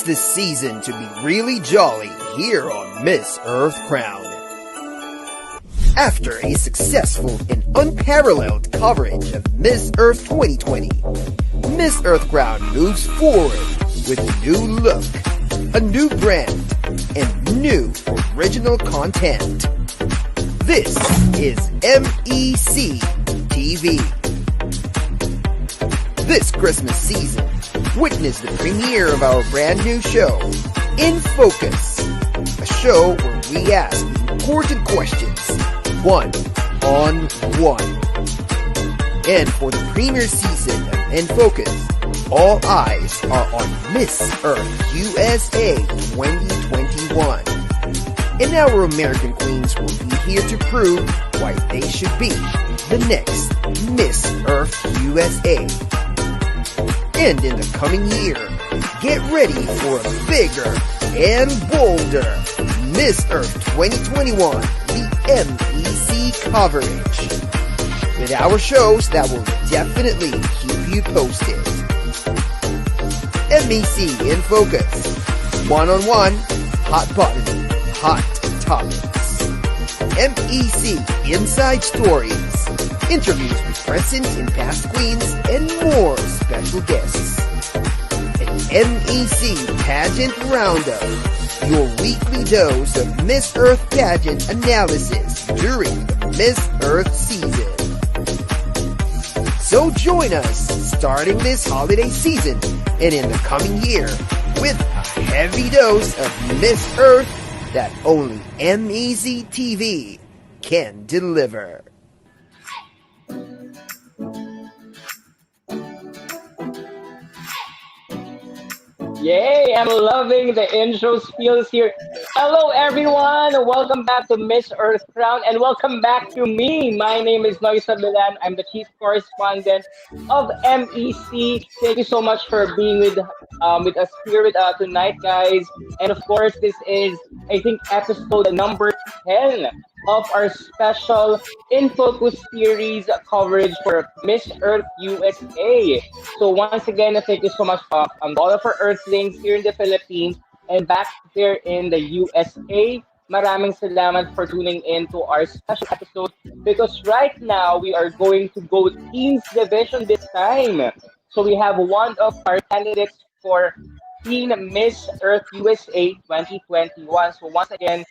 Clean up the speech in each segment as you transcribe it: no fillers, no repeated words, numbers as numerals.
Tis the season to be really jolly here on Miss Earth Crown. After a successful and unparalleled coverage of Miss Earth 2020, Miss Earth Crown moves forward with a new look, a new brand, and new original content. This is MEC TV. This Christmas season, witness the premiere of our brand new show, In Focus, a show where we ask important questions, one-on-one. And for the premiere season of In Focus, all eyes are on Miss Earth USA 2021. And our American queens will be here to prove why they should be the next Miss Earth USA. And in the coming year, get ready for a bigger and bolder Miss Earth 2021, the MEC coverage, with our shows that will definitely keep you posted. MEC in Focus, one-on-one, hot button, hot topics. MEC Inside Stories, interviews with present and past queens, and more special guests. An MEC Pageant Roundup, your weekly dose of Miss Earth pageant analysis during the Miss Earth season. So join us starting this holiday season and in the coming year with a heavy dose of Miss Earth that only MEC TV can deliver. Yay, I'm loving the intro skills here. Hello everyone, welcome back to Miss Earth Crown and welcome back to me. My name is Noisa Bilan. I'm the chief correspondent of MEC. Thank you so much for being with us here tonight, guys. And of course, this is, I think, episode number 10 of our special In Focus series coverage for Miss Earth USA. So once again, thank you so much all of our Earthlings here in the Philippines and back there in the USA. Maraming salamat for tuning in to our special episode because right now we are going to go Teens Division this time. So we have one of our candidates for Teen Miss Earth USA 2021. So once again,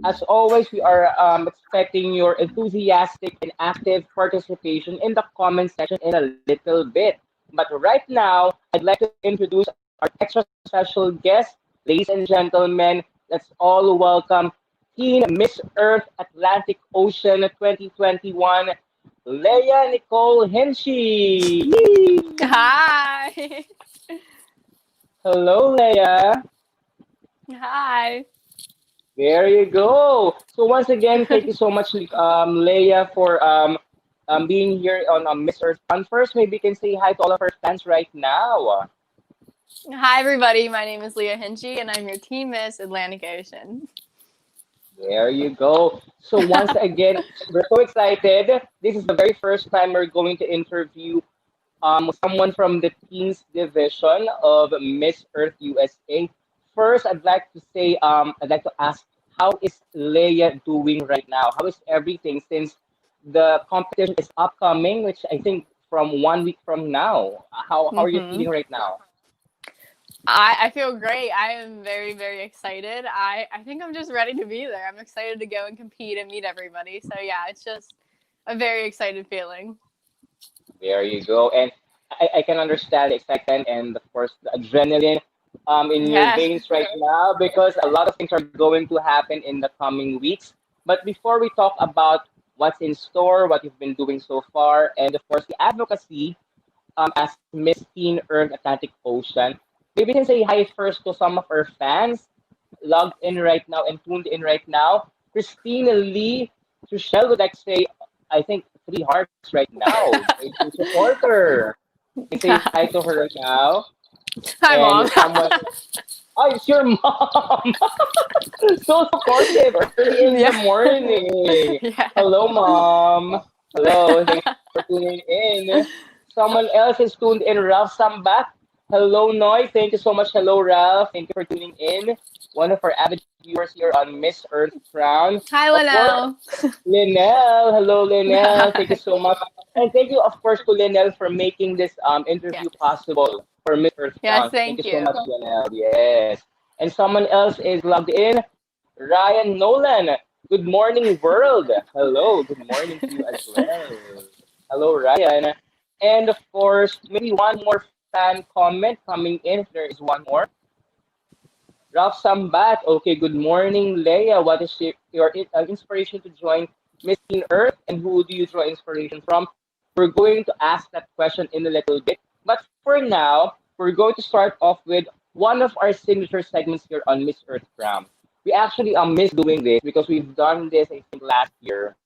as always, we are expecting your enthusiastic and active participation in the comment section in a little bit. But right now, I'd like to introduce our extra special guest. Ladies and gentlemen, let's all welcome Teen Miss Earth Atlantic Ocean 2021, Leah Nicole Hinchee. Hi. Hello, Leah. Hi. There you go. So once again, thank you so much, Leah, for being here on Miss Earth. First, maybe you can say hi to all of our fans right now. Hi, everybody. My name is Leah Hinchee, and I'm your Team Miss Atlantic Ocean. There you go. So once again, we're so excited. This is the very first time we're going to interview someone from the teens division of Miss Earth USA. First, I'd like to ask, how is Leah doing right now? How is everything since the competition is upcoming, which I think from 1 week from now? How are you feeling right now? I feel great. I am very, very excited. I think I'm just ready to be there. I'm excited to go and compete and meet everybody. So yeah, it's just a very excited feeling. There you go. And I can understand the excitement and, of course, the adrenaline in your veins right now because a lot of things are going to happen in the coming weeks. But before we talk about what's in store, what you've been doing so far, and, of course, the advocacy as Miss Teen Earth Atlantic Ocean, maybe we can say hi first to some of our fans logged in right now and tuned in right now. Christina Lee Trushell would like to say, I think, 3 hearts right now. To support her. You say hi to her right now. Hi, Mom. Oh, it's your mom. So supportive early in the morning. Yeah. Hello, Mom. Hello. Thanks for tuning in. Someone else is tuned in, Ralph Sambat. Hello, Noy. Thank you so much. Hello, Ralph. Thank you for tuning in. One of our avid viewers here on Miss Earth Crown. Hi, Of course, Linnell. Linnell. Hello, Linnell. Thank you so much. And thank you, of course, to Linnell for making this interview Yes. possible for Miss Earth Yes, Crown. Thank thank you so you. much, Linnell. Yes. And someone else is logged in. Ryan Nolan. Good morning, world. Hello. Good morning to you as well. Hello, Ryan. And of course, maybe one more fan comment coming in if there is one more. Ralph Sambat. Okay, good morning, Leah. What is your inspiration to join Miss Teen Earth, and who do you draw inspiration from? We're going to ask that question in a little bit. But for now, we're going to start off with one of our signature segments here on Miss Earth Crown. We actually miss doing this because we've done this, I think, last year.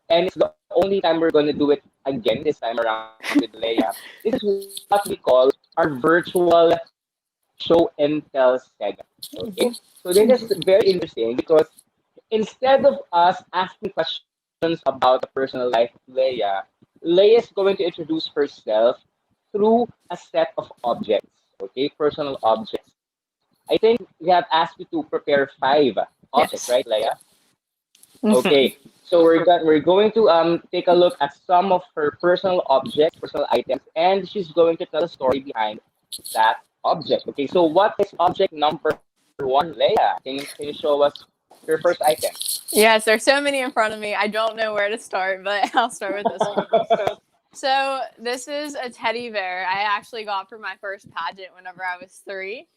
And it's the only time we're going to do it again this time around with Leia. This is what we call our virtual show and tell segment. Okay, so this is very interesting because instead of us asking questions about the personal life of Leia is going to introduce herself through a set of objects. Okay, personal objects. I think we have asked you to prepare five objects, Yes. right, Leia? Mhm. Okay, so we're going to take a look at some of her personal objects, personal items, and she's going to tell a story behind that object. Okay, so what is object number one, Leia? Can you show us your first item? Yes, there's so many in front of me. I don't know where to start, but I'll start with this one. So this is a teddy bear I actually got for my first pageant whenever I was 3.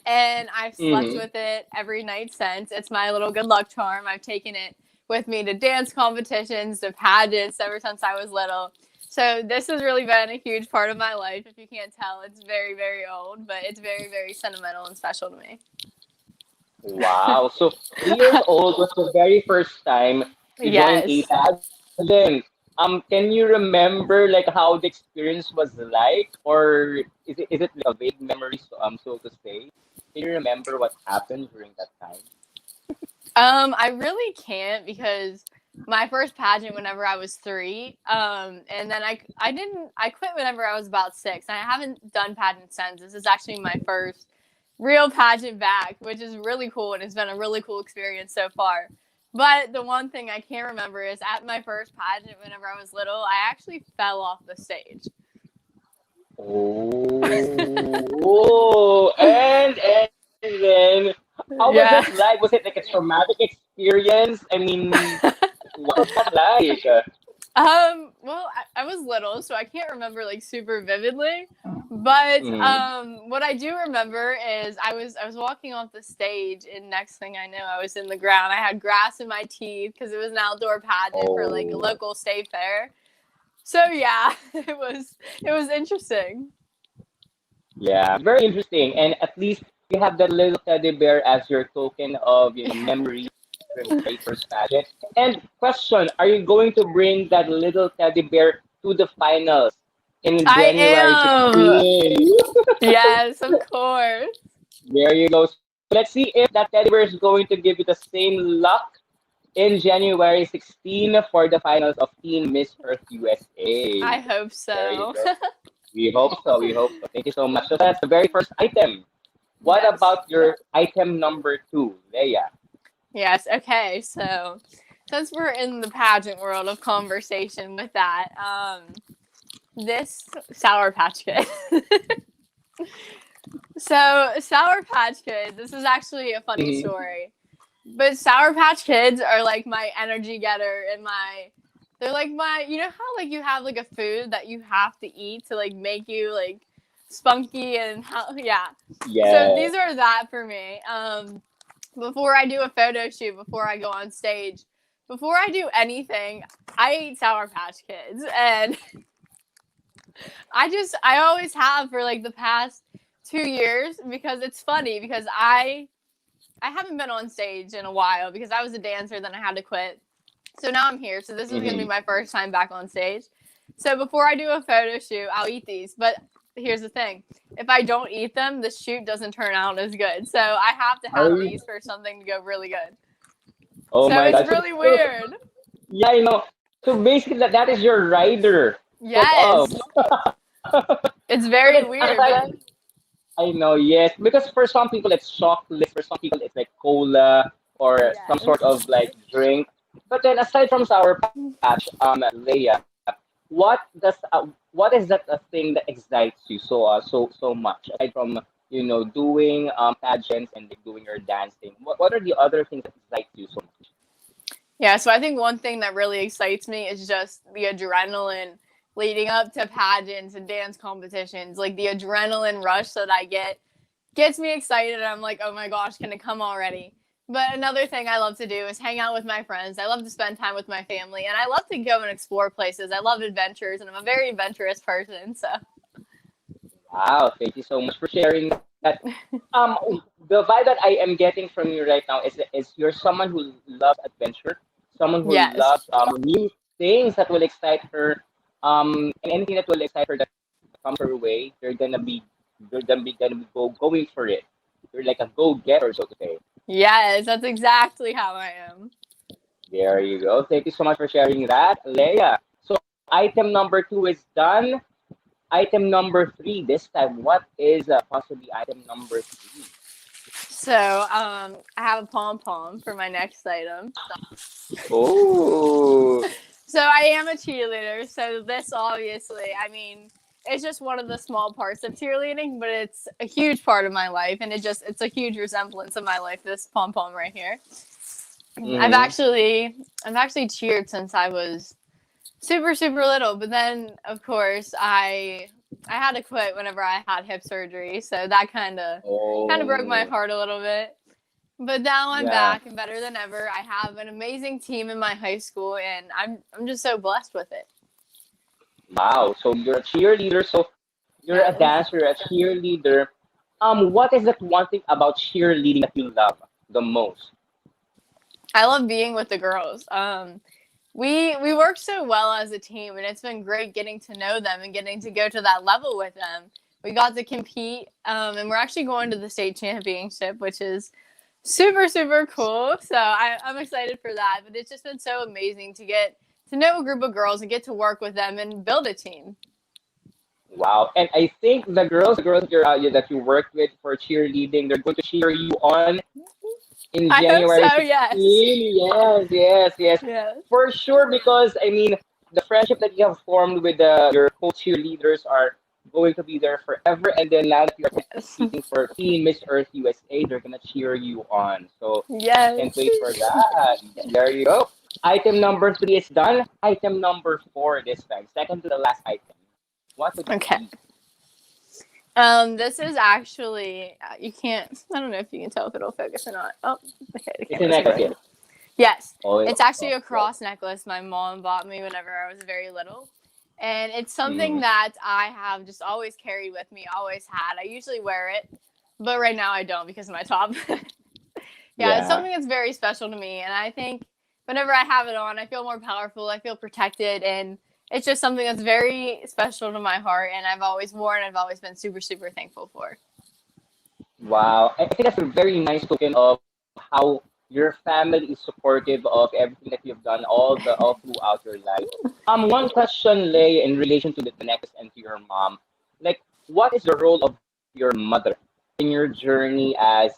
And I've slept Mhm. with it every night since. It's my little good luck charm. I've taken it with me to dance competitions, to pageants ever since I was little. So this has really been a huge part of my life. If you can't tell, it's very, very old, but it's very, very sentimental and special to me. Wow, so 3 years old was the very first time you joined a Yes. pageant. Can you remember like how the experience was like, or is it like a vague memory, so to say? Can you remember what happened during that time? I really can't because my first pageant whenever I was 3, and then I quit whenever I was about 6, and I haven't done pageant since. This is actually my first real pageant back, which is really cool, and it's been a really cool experience so far. But the one thing I can't remember is at my first pageant whenever I was little, I actually fell off the stage. Oh, and then how was Yeah. it like? Was it like a traumatic experience? I mean, what was that like? Well, I was little, so I can't remember like super vividly. But Mm. what I do remember is I was walking off the stage, and next thing I know, I was in the ground. I had grass in my teeth because it was an outdoor pageant for like a Oh, local state fair. So yeah, it was interesting. yeah, very interesting. And at least you have that little teddy bear as your token of, memory from the very first pageant. And question, are you going to bring that little teddy bear to the finals in I January am. 16? Yes, of course. There you go. So let's see if that teddy bear is going to give you the same luck in January 16 for the finals of Teen Miss Earth USA. I hope There you so. go. We hope so. We hope so. Thank you so much. So that's the very first item. What Yes. about your item number two, Leia? Yes. Okay. So, since we're in the pageant world of conversation with that, this Sour Patch Kid. So, Sour Patch Kids. This is actually a funny Mhm. story, but Sour Patch Kids are like my energy getter and my. They're like my. You know how like you have like a food that you have to eat to like make you like spunky and how yeah. So Yeah. these are that for me. Before I do a photo shoot, before I go on stage, before I do anything, I eat Sour Patch Kids, and I always have for like the past 2 years because it's funny because I haven't been on stage in a while because I was a dancer, then I had to quit. So now I'm here. So this is gonna be Mhm. my first time back on stage. So before I do a photo shoot, I'll eat these. But here's the thing: if I don't eat them, the shoot doesn't turn out as good. So I have to have Oh, these for something to go really good. oh So my it's God. really weird. Yeah, So basically, that is your rider. Sort of. Yes, it's So very then, weird, but I know, yes. Because for some people it's chocolate, for some people it's like cola or some sort Yes. of like drink. But then aside from Sour Patch, Leia, what is that thing that excites you so much aside from doing pageants and like, doing your dancing? What are the other things that excite you so much? Yeah, so I think one thing that really excites me is just the adrenaline leading up to pageants and dance competitions. Like the adrenaline rush that I get gets me excited. I'm like, oh my gosh, can it come already? But another thing I love to do is hang out with my friends. I love to spend time with my family, and I love to go and explore places. I love adventures, and I'm a very adventurous person. So, Wow, thank you so much for sharing that. Um, the vibe that I am getting from you right now is you're someone who loves adventure, someone who yes. loves new things that will excite her, and anything that will excite her that comes her way, you're gonna be going for it. You're like a go getter, so to say. Yes, that's exactly how I am. There you go. Thank you so much for sharing that, Leia. So item number two is done. Item number three this time. What is possibly item number three? So, I have a pom pom for my next item. Oh, So I am a cheerleader. So this obviously, I mean, it's just one of the small parts of cheerleading, but it's a huge part of my life, and it's a huge resemblance of my life. This pom pom right here. I've mm-hmm. actually I've actually cheered since I was super little, but then of course I had to quit whenever I had hip surgery, so that kind of broke my Oh, heart a little bit. But now I'm yeah. back and better than ever. I have an amazing team in my high school, and I'm just so blessed with it. Wow. So you're a cheerleader. So you're a Yes. dancer, a cheerleader. What is that one thing about cheerleading that you love the most? I love being with the girls. We work so well as a team, and it's been great getting to know them and getting to go to that level with them. We got to compete, and we're actually going to the state championship, which is super cool. So I'm excited for that. But it's just been so amazing to get to know a group of girls and get to work with them and build a team. Wow. And I think the girls that you worked with for cheerleading, they're going to cheer you on in I hope January so. Yes. 16. Yes. Yes. For sure, because I mean, the friendship that you have formed with your co-cheerleaders are going to be there forever. And then now that you're Yes. competing for Team Miss Earth USA, they're gonna cheer you on. So can't Yes. wait for that. There you go. Item number three is done. Item number four this time. Second to the last item. What would it Okay. be? This is actually you can't. I don't know if you can tell if it'll focus or not. Oh, okay, the It's a camera's necklace. working. Yes, Oh, it's actually a yes. cross necklace my mom bought me whenever I was very little, and it's something Mhm. that I have just always carried with me. Always had. I usually wear it, but right now I don't because of my top. Yeah, it's Yeah. something that's very special to me, and I think whenever I have it on, I feel more powerful. I feel protected, and it's just something that's very special to my heart, and I've always worn. I've always been super thankful for. Wow. I think that's a very nice token of how your family is supportive of everything that you've done all throughout your life. One question, Lay, in relation to the necklace and to your mom. Like, what is the role of your mother in your journey as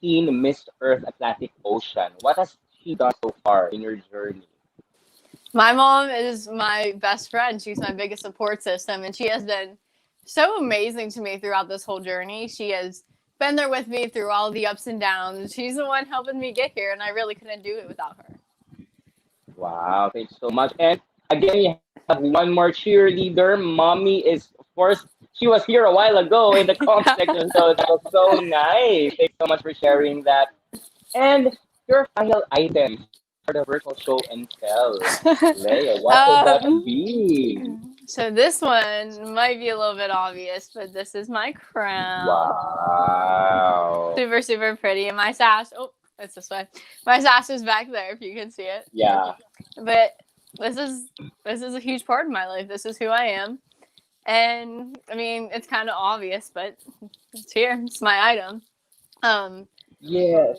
Teen Miss Earth Atlantic Ocean? What has she done so far in your journey? My mom is my best friend. She's my biggest support system, and she has been so amazing to me throughout this whole journey. She has been there with me through all the ups and downs. She's the one helping me get here, and I really couldn't do it without her. Wow, thanks so much. And again, you have one more cheerleader. Mommy is, of course, she was here a while ago in the comp section, so that was so nice. Thanks so much for sharing that. And your final item for the virtual show and tell. Leia, what would that um, be? so this one might be a little bit obvious, but this is my crown. Wow. Super pretty. And my sash, oh, it's this way. My sash is back there if you can see it. Yeah. But this is a huge part of my life. This is who I am. And I mean, it's kind of obvious, but it's here. It's my item. Um, Yes.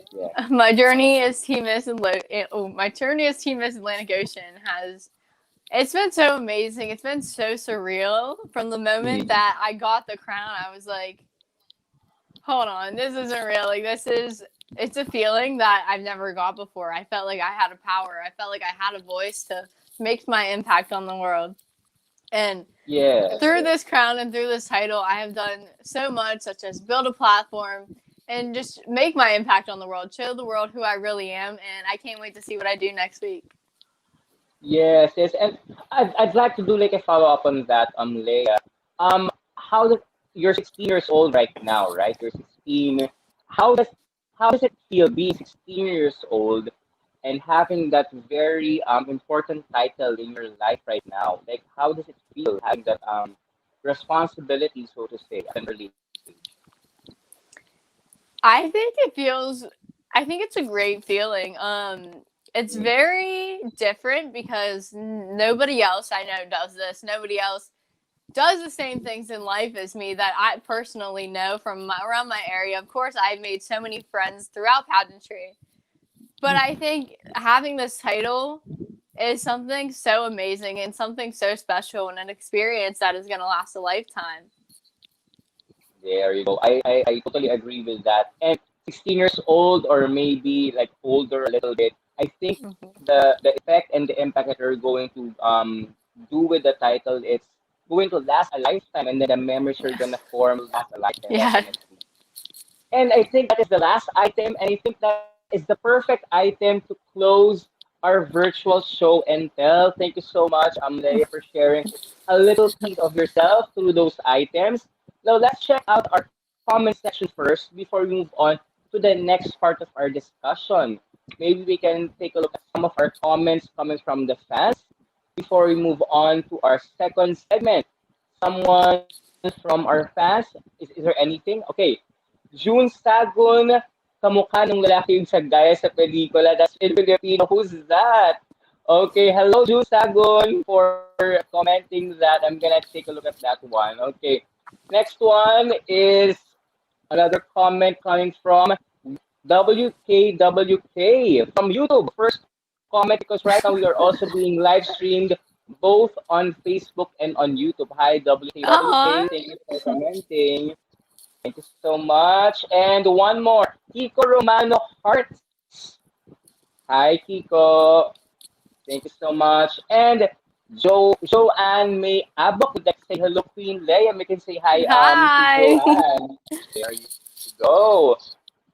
my journey as Team Miss my journey as Team Miss Atlantic Ocean has. It's been so amazing. It's been so surreal from the moment Mhm. that I got the crown. I was like, hold on, this isn't real. Like, it's a feeling that I've never got before. I felt like I had a power. I felt like I had a voice to make my impact on the world. And Yeah. through this crown and through this title, I have done so much, such as build a platform and just make my impact on the world, show the world who I really am. And I can't wait to see what I do next week. Yes, yes, and I'd like to do like a follow up on that, Leia. How does you're 16 years old right now, right? You're 16. How does how does it feel being 16 years old and having that very important title in your life right now? Like, how does it feel having that responsibility, so to say, at an early age? I think it feels, I think it's a great feeling. It's Mm. very different because nobody else I know does this. Nobody else does the same things in life as me that I personally know from around my area. Of course, I've made so many friends throughout pageantry, but I think having this title is something so amazing and something so special and an experience that is going to last a lifetime. There you go. I totally agree with that. And 16 years old or maybe like older a little bit, I think Mm-hmm. the effect and the impact that you're going to do with the title, it's going to last a lifetime, and then the memories you're gonna form will last a lifetime, Yeah. definitely. And I think that is the last item, and I think that is the perfect item to close our virtual show and tell. Thank you so much, Leia, for sharing a little piece of yourself through those items. Now let's check out our comment section first before we move on to the next part of our discussion. Maybe we can take a look at some of our comments coming from the fans before we move on to our second segment. Someone from our fans, is there anything? Okay, June Sagun, kamukha ng lalaki yung sa gaya sa pelikula. That's Filipino. Who's that? Okay, hello June Sagun for commenting that. I'm gonna take a look at that one. Okay, next one is another comment coming from WKWK from YouTube. First comment because right now we are also being live streamed both on Facebook and on YouTube. Hi Aw. WKWK, thank you for commenting. Thank you so much. And one more, Kiko Romano Hearts. Hi, Kiko. Thank you so much. And Joanne May Abok would like to say hello, Queen Leia. We can say hi to Hi. Joanne. There you go.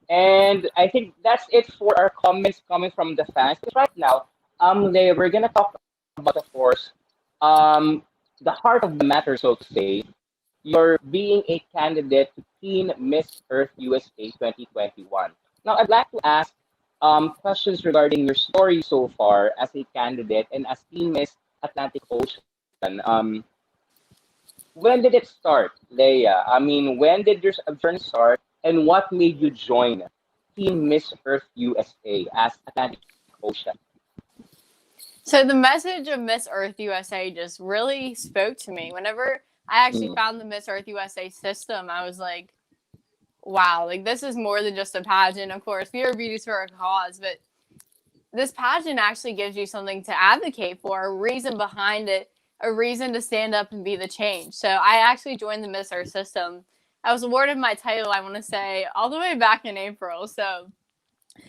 And I think that's it for our comments coming from the fans. Because right now, Leia, we're gonna talk about, of course, the heart of the matter, so to say. You're being a candidate to Teen Miss Earth USA 2021. Now, I'd like to ask questions regarding your story so far as a candidate and as Teen Miss Atlantic Ocean. Um, when did it start, Leia? I mean, when did your journey start, and what made you join Teen Miss Earth USA as Atlantic Ocean? So the message of Miss Earth USA just really spoke to me. Whenever I actually Mm, found the Miss Earth USA system, I was like, wow, like this is more than just a pageant. Of course, we are beauties for a cause, but this pageant actually gives you something to advocate for, a reason behind it, a reason to stand up and be the change. So I actually joined the Miss Earth system. I was awarded my title, I want to say, all the way back in April. So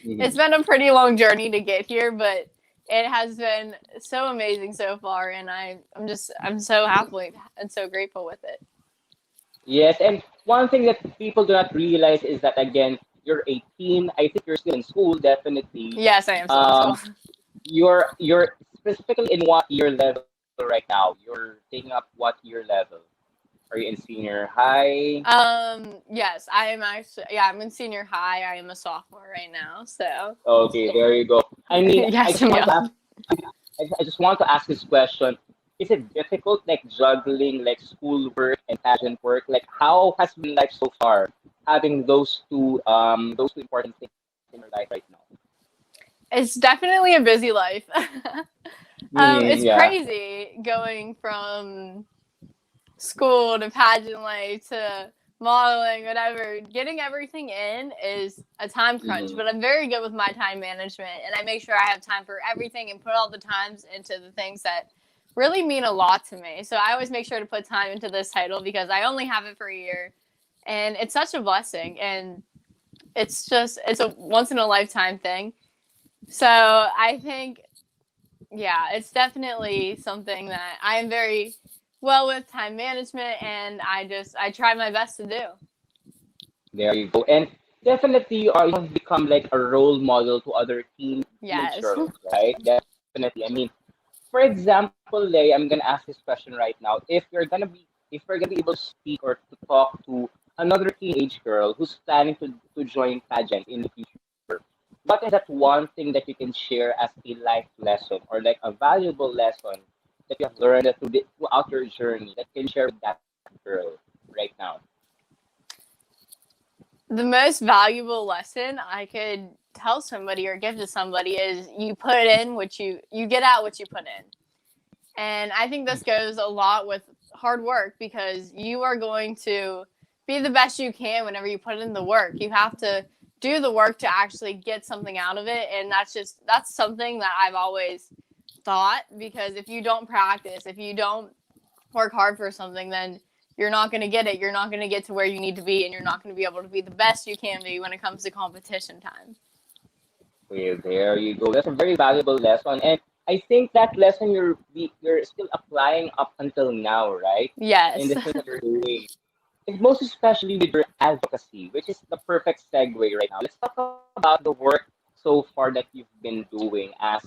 it's mhm. been a pretty long journey to get here, but it has been so amazing so far, and I'm so happy and so grateful with it. Yes, and one thing that people do not realize is that again, you're 18. I think you're still in school, definitely. Yes, I am still in school. Um, you're specifically in what year level right now? You're taking up what year level? Are you in senior high? Yes, I am actually. Yeah, I'm in senior high. I am a sophomore right now. So Okay, there you go. I mean, I yes, just I'm want to ask. young. I just want to ask this question. Is it difficult, like juggling, like schoolwork and pageant work? Like, how has been life so far, having those two important things in your life right now? It's definitely a busy life. Mm, It's yeah. crazy going from school to pageant life to modeling, whatever. Getting everything in is a time crunch, Mm, but I'm very good with my time management and I make sure I have time for everything and put all the times into the things that really mean a lot to me. So I always make sure to put time into this title because I only have it for a year. and it's such a blessing, and it's a once in a lifetime thing. So I think, yeah, it's definitely something that I am very well with time management, and I try my best to do. There you go. And definitely you have become like a role model to other teenage Yes. girls, right? Definitely. I mean, for example, Leigh, I'm gonna ask this question right now. If we're gonna be able to speak or to talk to another teenage girl who's planning to join pageant in the future, what is that one thing that you can share as a life lesson or like a valuable lesson that you have learned throughout your journey that you can share with that girl right now? The most valuable lesson I could tell somebody or give to somebody is you put in what you get out what you put in. And I think this goes a lot with hard work, because you are going to be the best you can whenever you put in the work. You have to do the work to actually get something out of it. And that's something that I've always thought, because if you don't practice, if you don't work hard for something, then you're not going to get it. You're not going to get to where you need to be, and you're not going to be able to be the best you can be when it comes to competition time. Well, there you go. That's a very valuable lesson, and I think that lesson you're still applying up until now, right? In Yes. the things that you're doing, and most especially with your advocacy, which is the perfect segue right now. Let's talk about the work so far that you've been doing as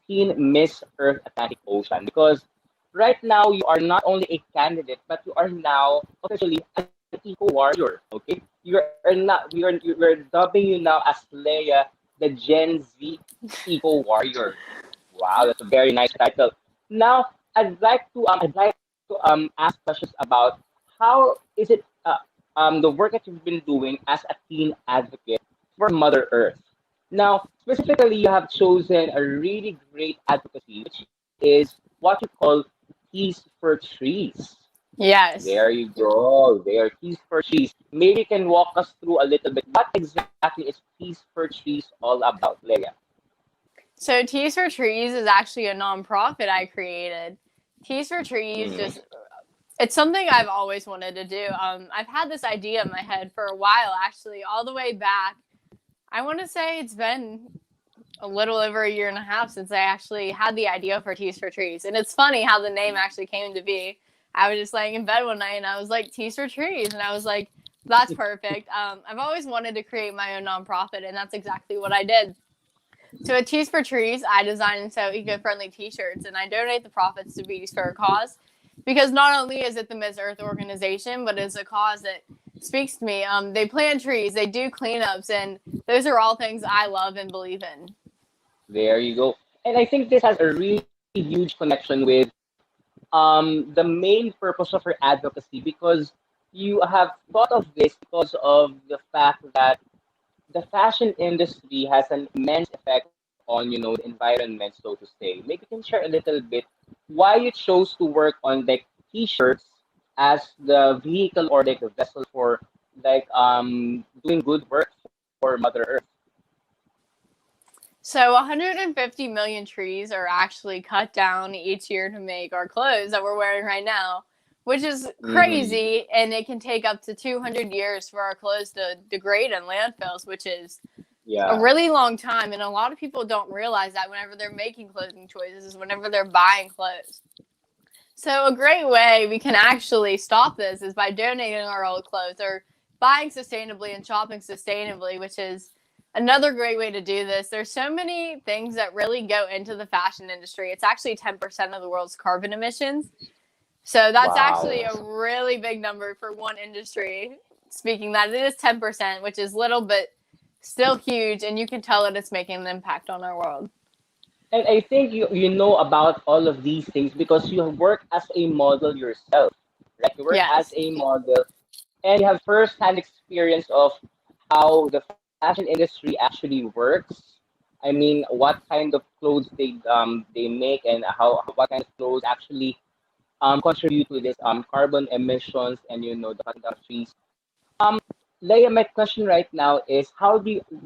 Teen Miss Earth Atlantic Ocean, because right now you are not only a candidate, but you are now officially an eco warrior. Okay, we're dubbing you now as Leia, the Gen Z eco warrior. Wow, that's a very nice title. Now, I'd like to ask questions about how is it the work that you've been doing as a teen advocate for Mother Earth. Now, specifically, you have chosen a really great advocacy, which is what you call Teas for Trees. Yes. There you go. There, Teas for Trees. Maybe you can walk us through a little bit. What exactly is Teas for Trees all about, Leah? So Teas for Trees is actually a nonprofit I created. Teas for Trees Mm-hmm. just it's something I've always wanted to do. I've had this idea in my head for a while, actually, all the way back. I want to say it's been a little over a year and a half since I actually had the idea for Teas for Trees. And it's funny how the name actually came to be. I was just laying in bed one night and I was like, Teas for Trees. And I was like, that's perfect. I've always wanted to create my own nonprofit, and that's exactly what I did. So at Teas for Trees, I design and sew eco-friendly T-shirts, and I donate the profits to Bees for a Cause, because not only is it the Ms. Earth organization, but it's a cause that speaks to me. They plant trees, they do cleanups, and those are all things I love and believe in. There you go. And I think this has a really huge connection with the main purpose of your advocacy, because you have thought of this because of the fact that the fashion industry has an immense effect on, the environment, so to say. Maybe you can share a little bit why you chose to work on like t-shirts as the vehicle or like the vessel for like doing good work for Mother Earth. So 150 million trees are actually cut down each year to make our clothes that we're wearing right now, which is Mm-hmm. crazy. And it can take up to 200 years for our clothes to degrade in landfills, which is a Yeah. really long time. And a lot of people don't realize that whenever they're making clothing choices is whenever they're buying clothes. So a great way we can actually stop this is by donating our old clothes or buying sustainably and shopping sustainably, which is another great way to do this. There's so many things that really go into the fashion industry. It's actually 10% of the world's carbon emissions. So that's actually Wow. a really big number for one industry. Speaking that, it is 10%, which is little but still huge, and you can tell that it's making an impact on our world. And I think you know about all of these things because you work as a model yourself, right? You work as Yes. a model and you have first-hand experience of how the fashion industry actually works. I mean, what kind of clothes they make and how what kind of clothes actually contribute to this carbon emissions and the cutting down of trees. Leia, my question right now is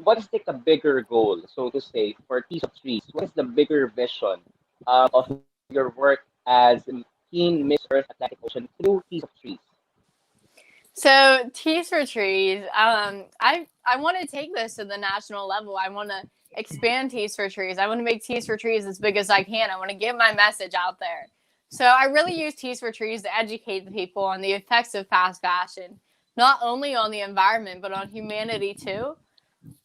what is like a bigger goal, so to say, for Teas of Trees? What is the bigger vision of your work as Teen Miss Earth Atlantic Ocean through Teas of Trees? So Teas for Trees. I want to take this to the national level. I want to expand Teas for Trees. I want to make Teas for Trees as big as I can. I want to get my message out there. So I really use Teas for Trees to educate the people on the effects of fast fashion, not only on the environment but on humanity too.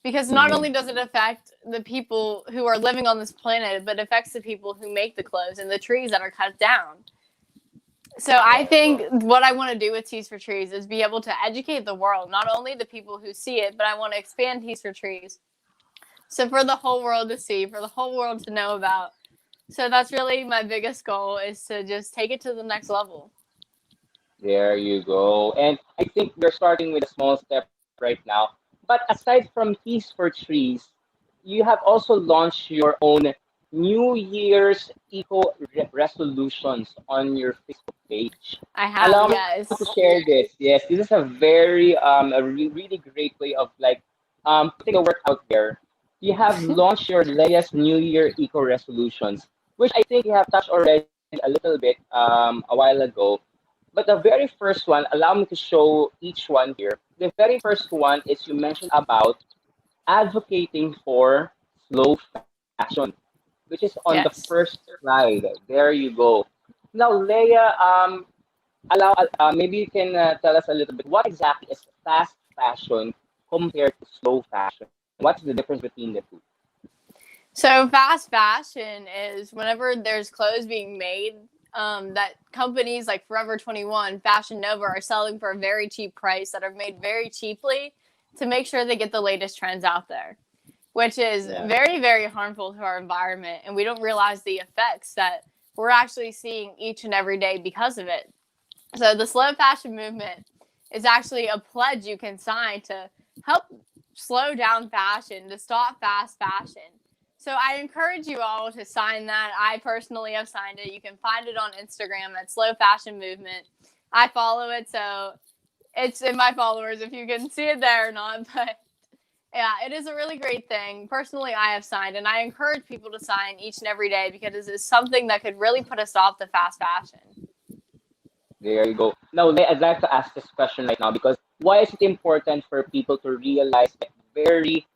Because not only does it affect the people who are living on this planet, but it affects the people who make the clothes and the trees that are cut down. So I think what I want to do with Teas for Trees is be able to educate the world, not only the people who see it, but I want to expand Teas for Trees. So for the whole world to see, for the whole world to know about. So that's really my biggest goal, is to just take it to the next level. There you go. And I think we're starting with a small step right now. But aside from Keys for Trees, you have also launched your own New Year's resolutions on your Facebook page. I have, Allow me to yes. share this. Yes, this is a very really great way of like putting a work out there. You have launched your latest New Year eco resolutions, which I think you have touched already a little bit a while ago. But the very first one, allow me to show each one here. The very first one is you mentioned about advocating for slow fashion, which is on the Yes. first slide. There you go. Now, Leah, allow maybe you can tell us a little bit what exactly is fast fashion compared to slow fashion. What's the difference between the two? So fast fashion is whenever there's clothes being made that companies like Forever 21, Fashion Nova are selling for a very cheap price, that are made very cheaply to make sure they get the latest trends out there, which is Yeah. very, very harmful to our environment. And we don't realize the effects that we're actually seeing each and every day because of it. So the slow fashion movement is actually a pledge you can sign to help slow down fashion, to stop fast fashion. So I encourage you all to sign that. I personally have signed it. You can find it on Instagram at Slow Fashion Movement. I follow it, so it's in my followers if you can see it there or not. But yeah, it is a really great thing. Personally, I have signed, and I encourage people to sign each and every day because it is something that could really put a stop to fast fashion. There you go. Now, I'd like to ask this question right now because why is it important for people to realize the very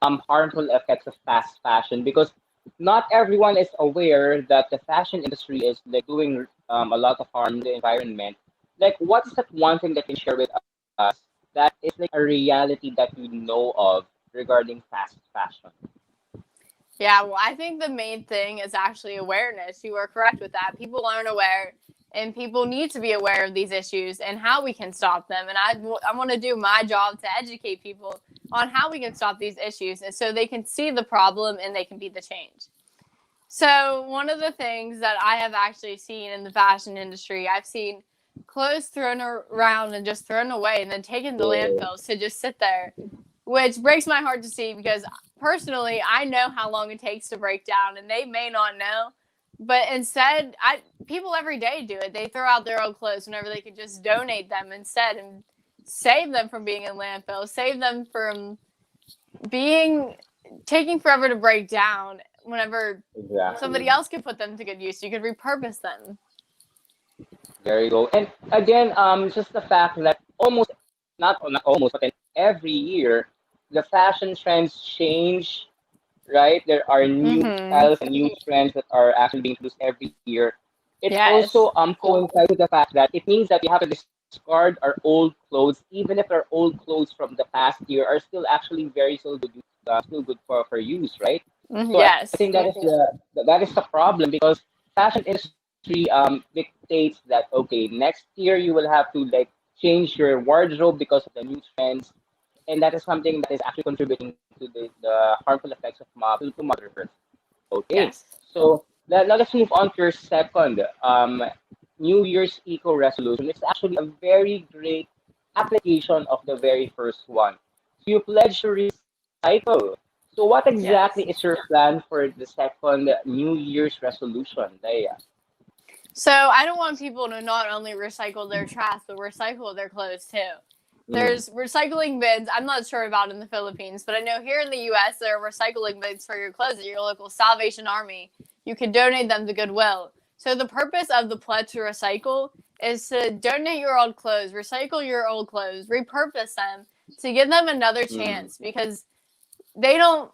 harmful effects of fast fashion? Because not everyone is aware that the fashion industry is like doing a lot of harm to the environment. Like, what's that one thing that you can share with us that is like a reality that you know of regarding fast fashion? Yeah, well, I think the main thing is actually awareness. You are correct with that. People aren't aware, and people need to be aware of these issues and how we can stop them. And I want to do my job to educate people on how we can stop these issues, and so they can see the problem and they can be the change. So, one of the things that I have actually seen in the fashion industry, I've seen clothes thrown around and just thrown away and then taken to landfills to just sit there, which breaks my heart to see because personally, I know how long it takes to break down, and they may not know. But instead, people every day do it. They throw out their old clothes whenever they could just donate them instead and save them from being in landfills, save them from being taking forever to break down. Whenever somebody Exactly. else could put them to good use, you could repurpose them. There you go. And again, just the fact that almost not almost, but then every year the fashion trends change, right? There are new Mm-hmm. styles and new trends that are actually being introduced every year. It Yes. also coincides with the fact that it means that we have to discard our old clothes, even if our old clothes from the past year are still actually very still good for use, right? So I Yes. think that is the problem because fashion industry dictates that okay, next year you will have to like change your wardrobe because of the new trends, and that is something that is actually contributing to the harmful effects of to Mother Earth. Okay, Yes. so now let's move on to your second New Year's eco resolution. It's actually a very great application of the very first one. So you pledge to recycle. So what exactly Yes. is your plan for the second New Year's resolution, Leia? So I don't want people to not only recycle their trash, but recycle their clothes too. Mm, There's recycling bins. I'm not sure about in the Philippines, but I know here in the U.S. there are recycling bins for your clothes at your local Salvation Army. You can donate them to Goodwill. So the purpose of the pledge to recycle is to donate your old clothes, recycle your old clothes, repurpose them to give them another Mm. chance, because they don't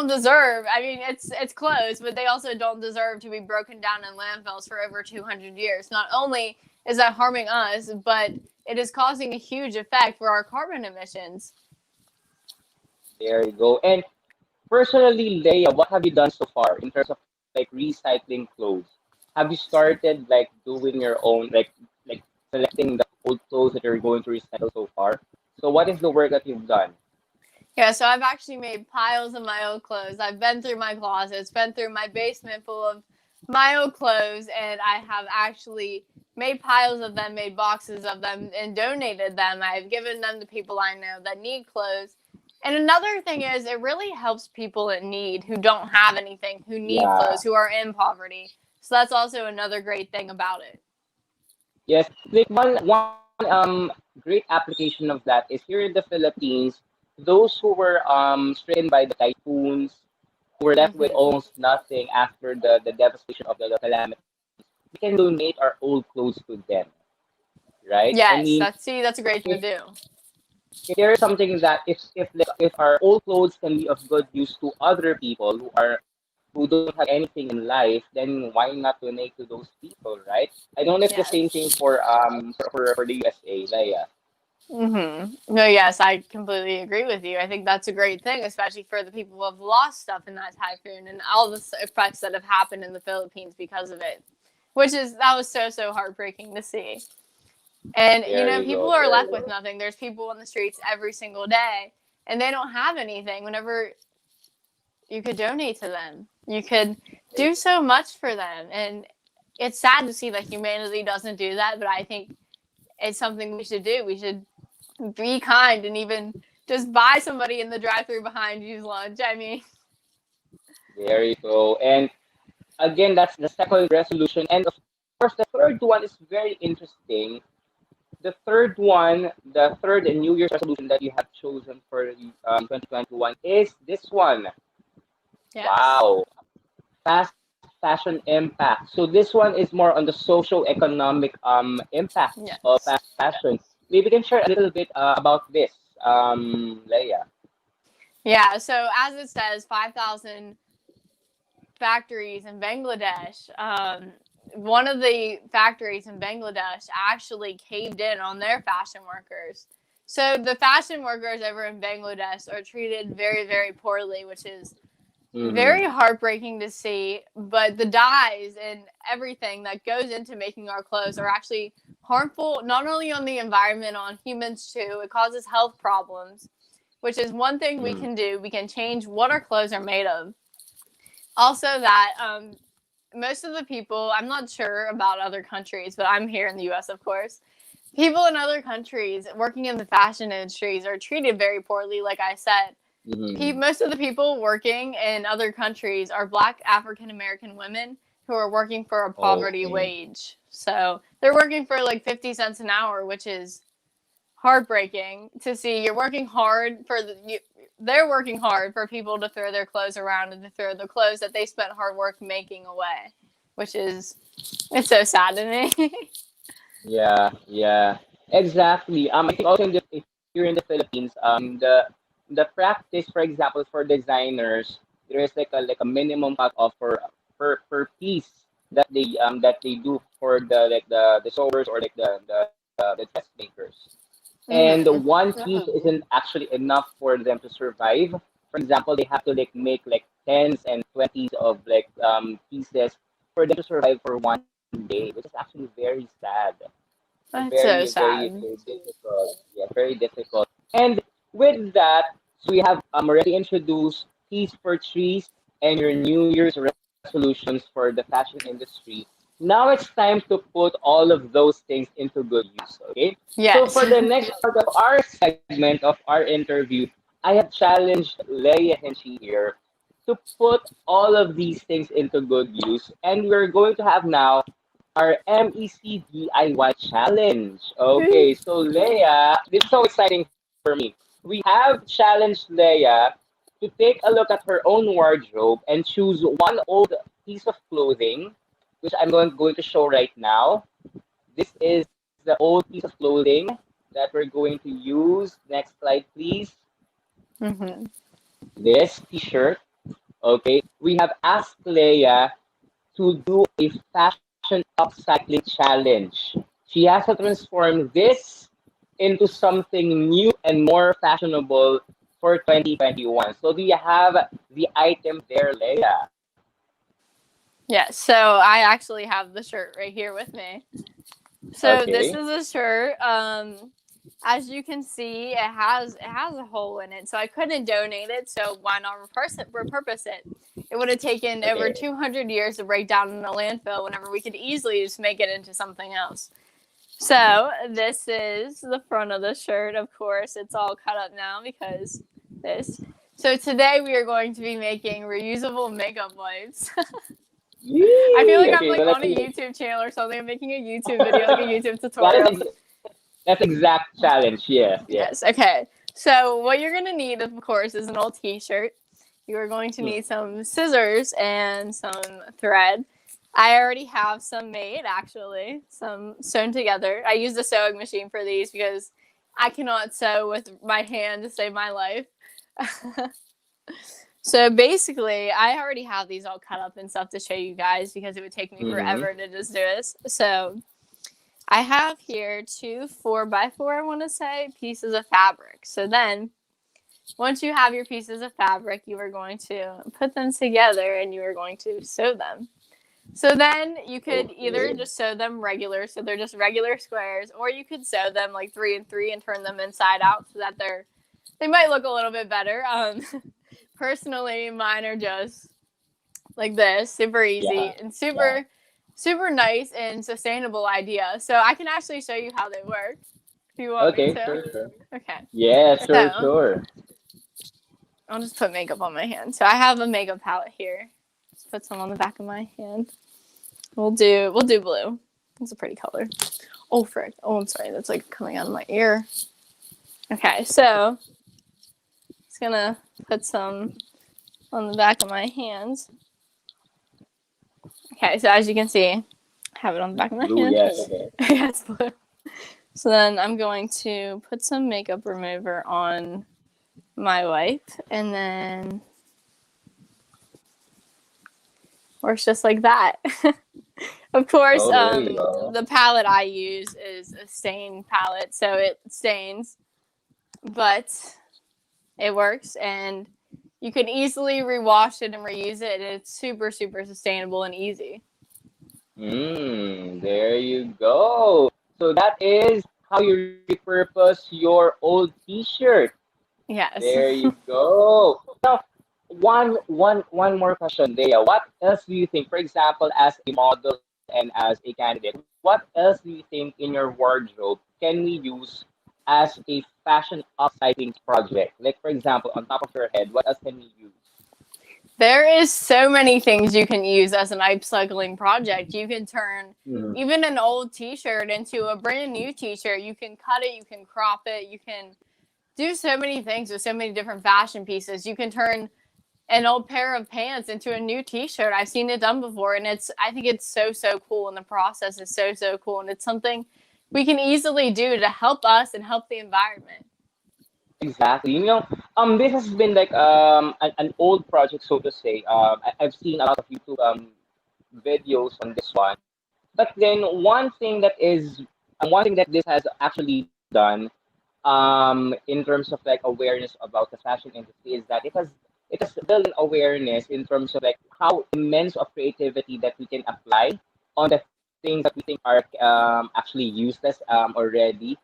deserve. I mean, it's clothes, but they also don't deserve to be broken down in landfills for over 200 years. Not only is that harming us, but it is causing a huge effect for our carbon emissions. There you go. And personally, Leia, what have you done so far in terms of like recycling clothes? Have you started like doing your own like selecting the old clothes that you're going to recycle so far? So what is the work that you've done? Yeah, so I've actually made piles of my old clothes. I've been through my closets, been through my basement full of my old clothes, and I have actually made piles of them, made boxes of them, and donated them. I've given them to people I know that need clothes. And another thing is, it really helps people in need who don't have anything, who need Yeah. clothes, who are in poverty. So that's also another great thing about it. Yes. Like one great application of that is here in the Philippines, those who were stricken by the typhoons, who were left with Hmm. almost nothing after the devastation of the calamity, we can donate our old clothes to them, right? I Yes, mean, that's a great thing to if do. if there is something that if our old clothes can be of good use to other people who don't have anything in life, then why not donate to those people, right? I don't know if the same thing Yes. for the USA, Leia. No, yes, I completely agree with you. I think that's a great thing, especially for the people who have lost stuff in that typhoon and all the effects that have happened in the Philippines because of it, that was so heartbreaking to see. And There you people go. are There left you with go. nothing. There's people on the streets every single day, and they don't have anything. Whenever you could donate to them, you could do so much for them, and it's sad to see that humanity doesn't do that. But I think it's something we should do. We should be kind and even just buy somebody in the drive-through behind you's lunch. I mean, There you go. And again, that's the second resolution. And of course, the third one is very interesting. The third one, the third New Year's resolution that you have chosen for 2021 is this one. yes, Wow, fast fashion impact. So this one is more on the socio-economic impact of yes, fast fashion. Maybe you can share a little bit about this, Leia. yeah. So as it says, 5,000 factories in Bangladesh. One of the factories in Bangladesh actually caved in on their fashion workers. So the fashion workers over in Bangladesh are treated very poorly, which is Mm-hmm. very heartbreaking to see. But the dyes and everything that goes into making our clothes are actually harmful, not only on the environment, on humans too. It causes health problems, which is one thing we Mm. can do. We can change what our clothes are made of. Also, that most of the people, I'm not sure about other countries, but I'm here in the US, of course. People in other countries working in the fashion industries are treated very poorly, like I said. Mm-hmm. Most of the people working in other countries are Black African American women who are working for a poverty Okay. wage. So they're working for like 50 cents an hour, which is heartbreaking to see. They're working hard for people to throw their clothes around and to throw the clothes that they spent hard work making away, which is it's so sad to me. Yeah, yeah, exactly. I think also here in the Philippines, the practice, for example, for designers, there is like a minimum cut off for per piece that they do for the sewers or like the dressmakers. And the Mhm. one piece isn't actually enough for them to survive. For example, they have to like make like tens and twenties of like pieces for them to survive for one day, which is actually very sad. That's so sad. Very difficult. Yeah, very difficult. And with that, so we have already introduced Teas for Trees and your New Year's resolutions for the fashion industry. Now it's time to put all of those things into good use. Okay. So Yes. for the next part of our segment of our interview, I have challenged Leah Hinchee here to put all of these things into good use, and we're going to have now our MEC DIY challenge. Okay, so Leia, this is so exciting for me. We have challenged Leia to take a look at her own wardrobe and choose one old piece of clothing, which I'm going to show right now. this is the old piece of clothing that we're going to use. Next slide, please. Mm-hmm. This t-shirt. Okay, we have asked Leah to do a fashion upcycling challenge. She has to transform this into something new and more fashionable for 2021. So do you have the item there, Leah? Yeah, so I actually have the shirt right here with me. So this Okay. is a shirt. As you can see, it has a hole in it, so I couldn't donate it. So why not repurpose it? It would have taken over Okay. 200 years to break down in a landfill. Whenever we could easily just make it into something else. So this is the front of the shirt. Of course, it's all cut up now because this. So today we are going to be making reusable makeup wipes. I feel Yee! like I'm Okay, like so let's on a see. YouTube channel or something. I'm making a YouTube video, like a YouTube That is tutorial. that's exact challenge. Yes, yes. Yes. Okay. So what you're gonna need, of course, is an old T-shirt. You are going to need some scissors and some thread. I already have some made, actually, some sewn together. I use a sewing machine for these because I cannot sew with my hand to save my life. So basically, I already have these all cut up and stuff to show you guys because it would take me Mm-hmm. forever to just do this. So I have here 2 4x4, I want to say, pieces of fabric. So then, once you have your pieces of fabric, you are going to put them together and you are going to sew them. So then you could either Okay. just sew them regular, so they're just regular squares, or you could sew them like 3 and 3 and turn them inside out so that they might look a little bit better. Personally, mine are just like this, super easy Yeah. and super nice and sustainable idea. So I can actually show you how they work if you want me Okay, to. sure, sure. Okay. Yeah, sure, So sure. I'll just put makeup on my hand. So I have a makeup palette here. Just put some on the back of my hand. We'll do blue. It's a pretty color. Oh frick. Oh, I'm sorry. That's like coming out of my ear. Okay, so just gonna put some on the back of my hands. Okay, so as you can see, I have it on the back of my Blue, hand. yes. Yes, blue. So then I'm going to put some makeup remover on my wipe, and then works just like that. Of course, Oh, there you go. the palette I use is a stain palette, so it stains, but it works, and you can easily rewash it and reuse it, and it's super sustainable and easy. There you go. So that is how you repurpose your old t-shirt. Yes. There you go. Now, one more question, Leah. What else do you think, for example, as a model and as a candidate, what else do you think in your wardrobe can we use as a fashion upcycling project? Like, for example, on top of your head, what else can we use? There is so many things you can use as an upcycling project. You can turn Mm-hmm. even an old t-shirt into a brand new t-shirt. You can cut it, you can crop it, you can do so many things with so many different fashion pieces. You can turn an old pair of pants into a new t-shirt. I've seen it done before, and I think it's so cool, and the process is so cool, and it's something we can easily do to help us and help the environment. Exactly. This has been like an old project, so to say. I've seen a lot of YouTube videos on this one. But then one thing that this has actually done in terms of like awareness about the fashion industry is that it has built an awareness in terms of like how immense of creativity that we can apply on the things that we think are actually useless already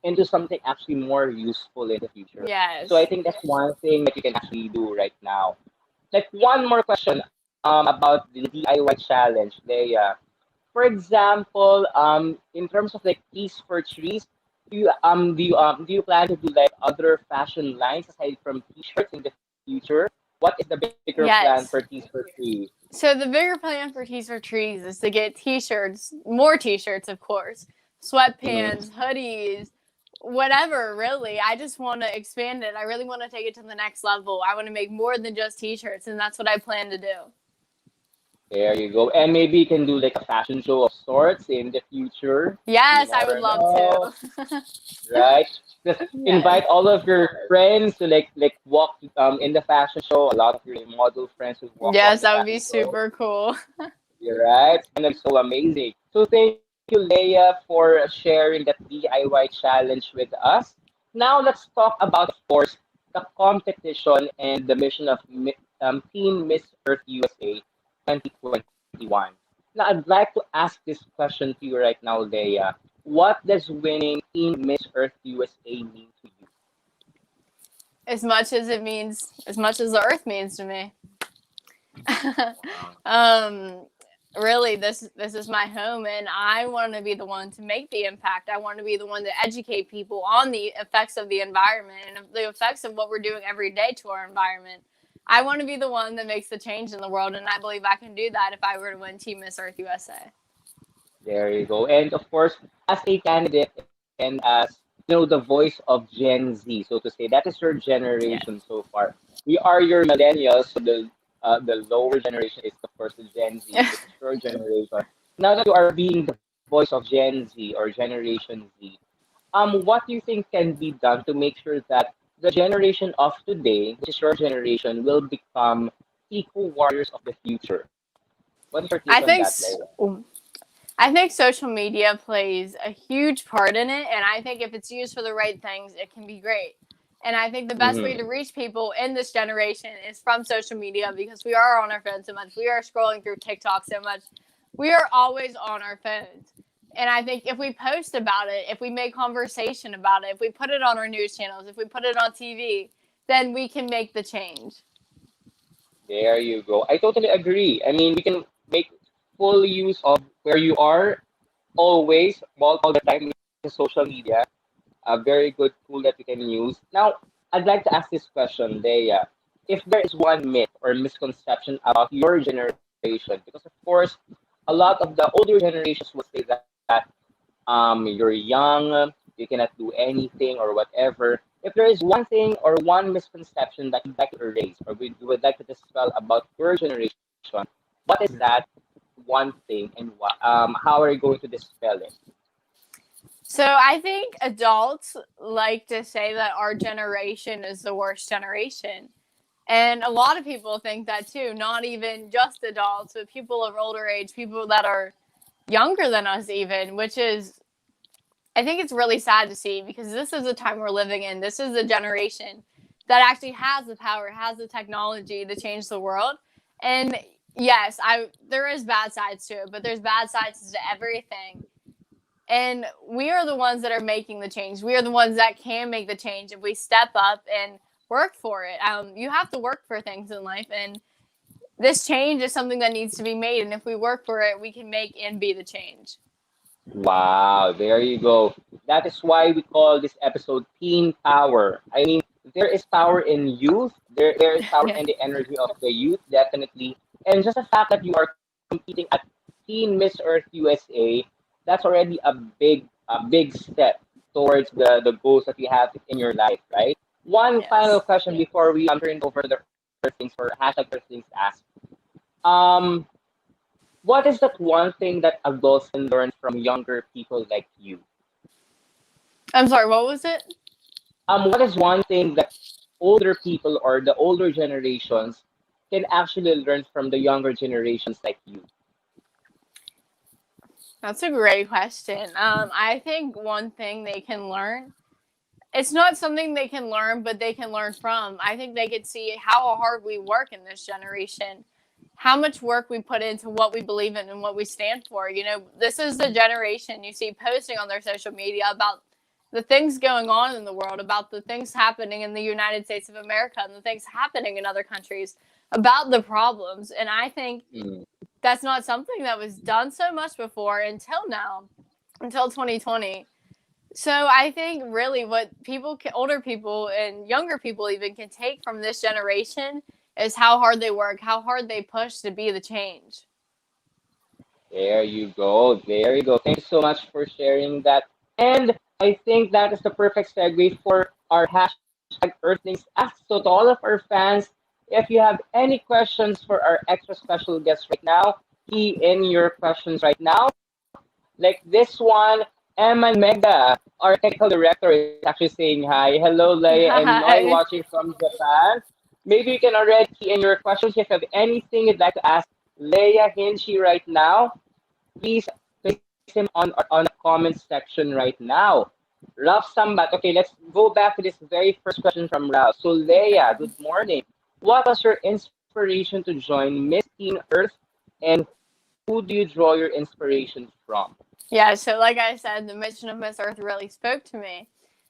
into something actually more useful in the future. So I Yes. think that's one thing that you can actually do right now. Like one more question about the DIY challenge. For example, in terms of like teas for trees, do you plan to do like other fashion lines aside from t-shirts in the future? What is the bigger plan Yes. for teas for trees? So the bigger plan for Tees for Trees is to get t-shirts, more t-shirts, of course, Mm-hmm. sweatpants, hoodies, whatever, really. I just want to expand it. I really want to take it to the next level. I want to make more than just t-shirts, and that's what I plan to do. There you go. And maybe you can do like a fashion show of sorts in the future. You Yes, I would never love to. know, right? Just Yes. invite all of your friends to like walk in the fashion show. A lot of your model friends would walk Yes, in the that would be fashion show. super cool. You're right. It's gonna be so amazing. So thank you, Leah, for sharing that DIY challenge with us. Now let's talk about, of course, the competition and the mission of Team Miss Earth USA 2021. Now I'd like to ask this question to you right now, Leah. What does winning Team Miss Earth USA mean to you? As much as it means, as much as the earth means to me. Wow. um, really, this is my home, and I want to be the one to make the impact. I want to be the one to educate people on the effects of the environment and the effects of what we're doing every day to our environment. I want to be the one that makes the change in the world, and I believe I can do that if I were to win Team Miss Earth USA. There you go. And of course, as a candidate and as the voice of Gen Z, so to say, that is your Yeah. generation so far. We are your millennials, so the lower generation is of course the Gen Z. This is your generation. Now that you are being the voice of Gen Z or Generation Z, what do you think can be done to make sure that the generation of today, which is your generation, will become eco warriors of the future? What is your I take on think that, Leila? I think social media plays a huge part in it, and I think if it's used for the right things, it can be great. And I think the best way Mm-hmm. to reach people in this generation is from social media because we are on our phones so much. We are scrolling through TikTok so much. We are always on our phones. And I think if we post about it, if we make conversation about it, if we put it on our news channels, if we put it on TV, then we can make the change. There you go. I totally agree. I mean, we can make full use of where you are always, all the time, with social media. A very good tool that we can use. Now, I'd like to ask this question, Leia. If there is one myth or misconception about your generation, because of course, a lot of the older generations will say that you're young, you cannot do anything or whatever. If there is one thing or one misconception that you'd like to erase or you would like to dispel about your generation, what is that one thing and how are you going to dispel it? So I think adults like to say that our generation is the worst generation. And a lot of people think that too, not even just adults, but people of older age, people that are younger than us, even, which is, I think it's really sad to see because this is the time we're living in. This is the generation that actually has the power, has the technology to change the world. And yes, there is bad sides to it, but there's bad sides to everything. And we are the ones that are making the change. We are the ones that can make the change if we step up and work for it. You have to work for things in life, and this change is something that needs to be made. And if we work for it, we can make and be the change. Wow, there you go. That is why we call this episode Teen Power. I mean, there is power in youth. There is power in the energy of the youth, definitely. And just the fact that you are competing at Teen Miss Earth USA, that's already a big step towards the goals that you have in your life, right? One final Yes. question before we turn over the Earth Things for hashtag Earth Things Ask. Um, what is that one thing that adults can learn from younger people like you? I'm sorry, what was it? What is one thing that older people or the older generations can actually learn from the younger generations like you? That's a great question. I think one thing they can learn, it's not something they can learn, but they can learn from. I think they could see how hard we work in this generation, how much work we put into what we believe in and what we stand for. This is the generation you see posting on their social media about the things going on in the world, about the things happening in the United States of America and the things happening in other countries, about the problems. And I think Mm. that's not something that was done so much before until now, until 2020. So I think really what older people and younger people even can take from this generation is how hard they work, how hard they push to be the change. There you go. There you go. Thank you so much for sharing that. And I think that is the perfect segue for our hashtag Earthlings Ask. So to all of our fans, If you have any questions for our extra special guest right now, key in your questions right now. Like this one, Emma Mega, our technical director, is actually saying hi. Hello, Leia and Noy, Hi. watching from Japan. Maybe you can already key in your questions. If you have anything you'd like to ask Leah Hinchee right now, please place him on the comment section right now. Ralph Sambat. Okay, let's go back to this very first question from Ralph. So, Leia, good morning. What was your inspiration to join Miss Teen Earth, and who do you draw your inspiration from? Yeah, so like I said, the mission of Miss Earth really spoke to me.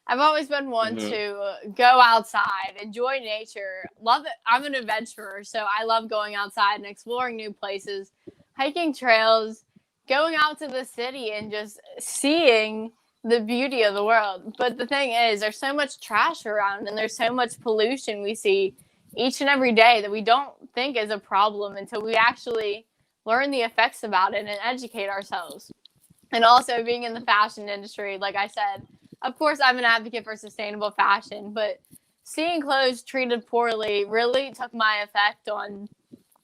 I've always been one Mm-hmm. to go outside, enjoy nature, love it. I'm an adventurer, so I love going outside and exploring new places, hiking trails, going out to the city and just seeing the beauty of the world. But the thing is, there's so much trash around and there's so much pollution we see each and every day that we don't think is a problem until we actually learn the effects about it and educate ourselves. And also being in the fashion industry, like I said, of course, I'm an advocate for sustainable fashion, but seeing clothes treated poorly really took my effect on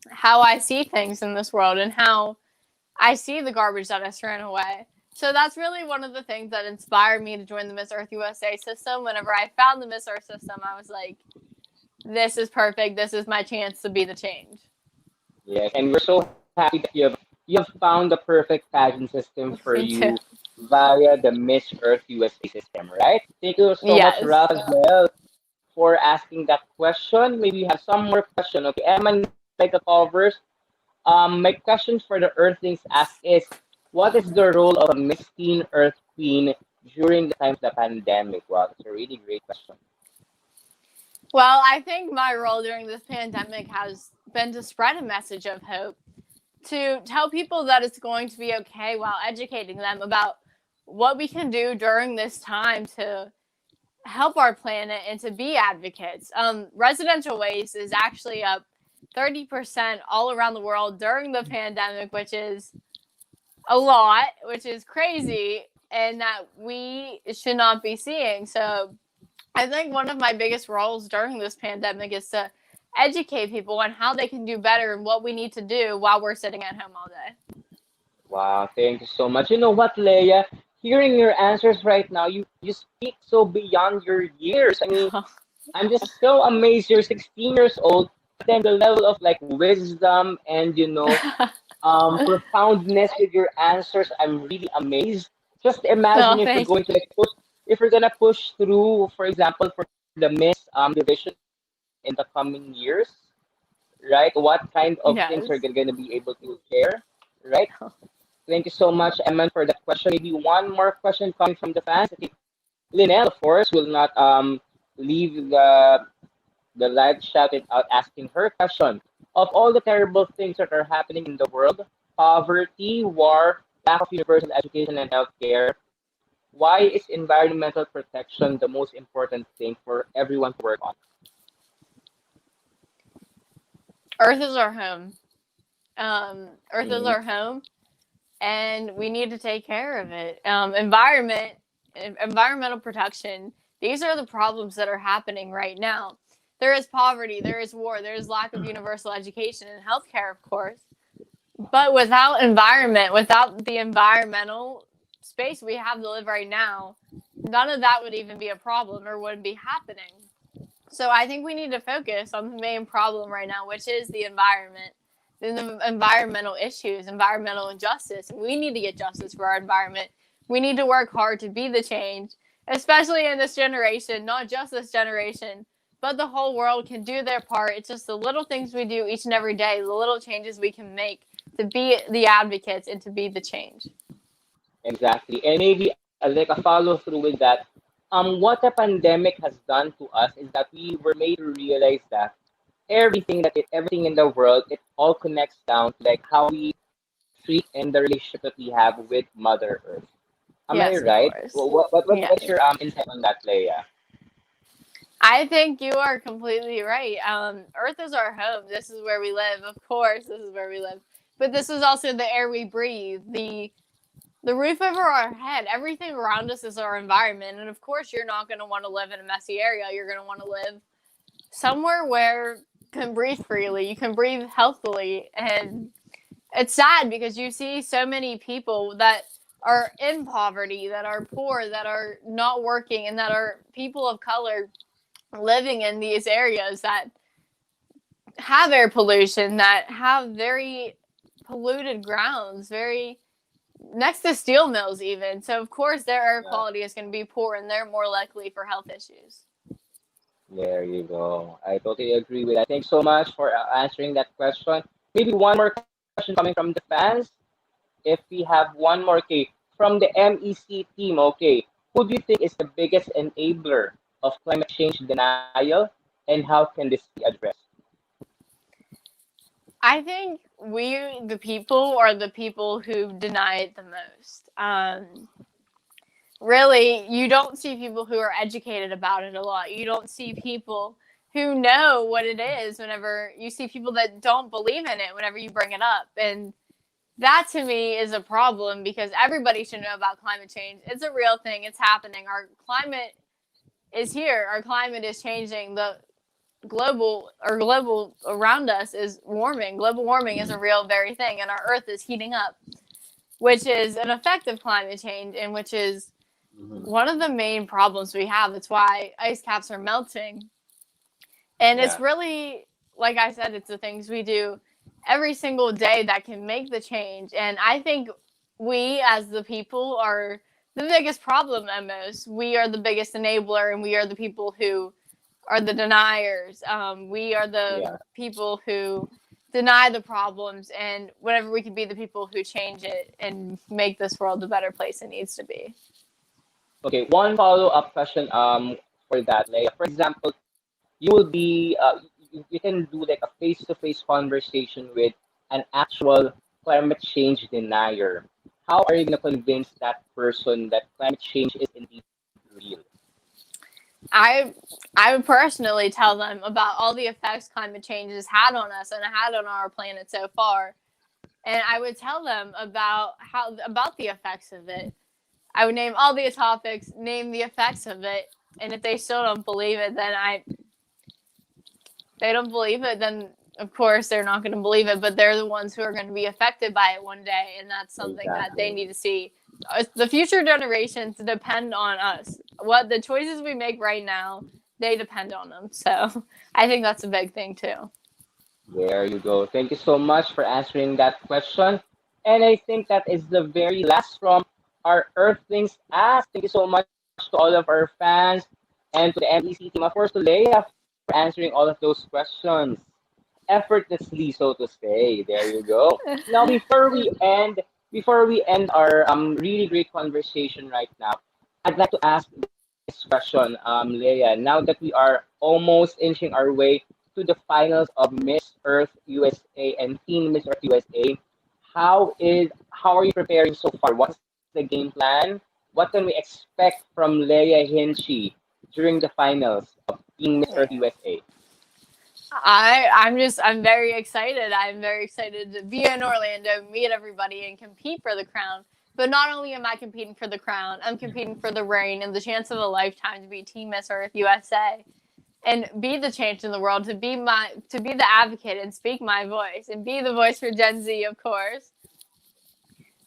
how I see things in this world and how I see the garbage that is thrown away. So that's really one of the things that inspired me to join the Miss Earth USA system. Whenever I found the Miss Earth system, I was like, this is perfect. This is my chance to be the change. Yes, and we're so happy that you have found the perfect pageant system for Me too. you via the Miss Earth USA system, right? Thank you so much, Yes. Ralph, as well, for asking that question. Maybe you have some more question. Okay, Emma, like the covers. My question for the Earthlings ask is, what is the role of a Miss Teen Earth Queen during the time of the pandemic? Wow, that's a really great question. Well, I think my role during this pandemic has been to spread a message of hope, to tell people that it's going to be okay while educating them about what we can do during this time to help our planet and to be advocates. Residential waste is actually up 30% all around the world during the pandemic, which is a lot, which is crazy, and that we should not be seeing. So I think one of my biggest roles during this pandemic is to educate people on how they can do better and what we need to do while we're sitting at home all day. Wow, thank you so much. You know what, Leia? Hearing your answers right now, you speak so beyond your years. I mean, I'm just so amazed. You're 16 years old, but then the level of like wisdom and profoundness with your answers, I'm really amazed. Just imagine Oh, if you're thank you. going to like push, if you're gonna push through, for example, for the Miss division in the coming years, right? What kind of things are Yes. you gonna be able to share, right? Thank you so much, Eman, for that question. Maybe one more question coming from the fans. I think Linnell, of course, will not leave the live chat without asking her question. Of all the terrible things that are happening in the world, poverty, war, lack of universal education and healthcare, why is environmental protection the most important thing for everyone to work on? Earth is our home. Earth is Mhm. our home, and we need to take care of it. Environmental protection. These are the problems that are happening right now. There is poverty, there is war, there is lack of universal education and healthcare, of course. But without environment, without the environmental space we have to live right now, none of that would even be a problem or would be happening. So I think we need to focus on the main problem right now, which is the environment, the environmental issues, environmental injustice. We need to get justice for our environment. We need to work hard to be the change, especially in this generation, not just this generation, but the whole world can do their part. It's just the little things we do each and every day, the little changes we can make to be the advocates and to be the change. Exactly. And maybe like a follow through with that. What the pandemic has done to us is that we were made to realize that everything in the world, it all connects down to like how we treat and the relationship that we have with Mother Earth. Am I Yes, of right? course. What's Yes. your insight on that, Leia? I think you are completely right. Earth is our home. This is where we live. Of course, this is where we live. But this is also the air we breathe, the roof over our head. Everything around us is our environment. And of course, you're not going to want to live in a messy area. You're going to want to live somewhere where can breathe freely, you can breathe healthily, and it's sad because you see so many people that are in poverty, that are poor, that are not working, and that are people of color living in these areas that have air pollution, that have very polluted grounds, very next to steel mills even. So of course their air quality is going to be poor and they're more likely for health issues. There you go. I totally agree with that. Thanks so much for answering that question. Maybe one more question coming from the fans. If we have one more, okay, from the MEC team, okay, who do you think is the biggest enabler of climate change denial, and how can this be addressed? I think we, the people, are the people who deny it the most. Really, you don't see people who are educated about it a lot. You don't see people who know what it is whenever you see people that don't believe in it whenever you bring it up. And that to me is a problem because everybody should know about climate change. It's a real thing. It's happening. Our climate is here. Our climate is changing. The global around us is warming. Global warming is a real very thing, and our earth is heating up, which is an effect of climate change and which is one of the main problems we have. That's why ice caps are melting. And it's really, like I said, it's the things we do every single day that can make the change. And I think we as the people are the biggest problem at most. We are the biggest enabler, and we are the people who are the deniers. We are the people who deny the problems, and whenever we can be the people who change it and make this world a better place it needs to be. Okay, one follow-up question for that, Leah. For example, you will be you can do like a face-to-face conversation with an actual climate change denier. How are you going to convince that person that climate change is indeed real? I would personally tell them about all the effects climate change has had on us and had on our planet so far, and I would tell them about the effects of it. I would name all the topics, name the effects of it, and if they still don't believe it, then of course they're not going to believe it, but they're the ones who are going to be affected by it one day, and that's something that they need to see. The future generations depend on us. What the choices we make right now, they depend on them. So I think that's a big thing too. There you go. Thank you so much for answering that question. And I think that is the very last from our Earthlings Ask. Thank you so much to all of our fans and to the MEC team, of course, to Leah for answering all of those questions effortlessly, so to say. There you go. Now, before we end our really great conversation right now, I'd like to ask this question, Leah. Now that we are almost inching our way to the finals of Miss Earth USA and Team Miss Earth USA, how are you preparing so far? What's the game plan? What can we expect from Leah Hinchee during the finals of Team Miss Earth USA? I'm very excited. I'm very excited to be in Orlando, meet everybody, and compete for the crown. But not only am I competing for the crown, I'm competing for the reign and the chance of a lifetime to be Team Miss Earth USA and be the change in the world, to be the advocate and speak my voice and be the voice for Gen Z, of course.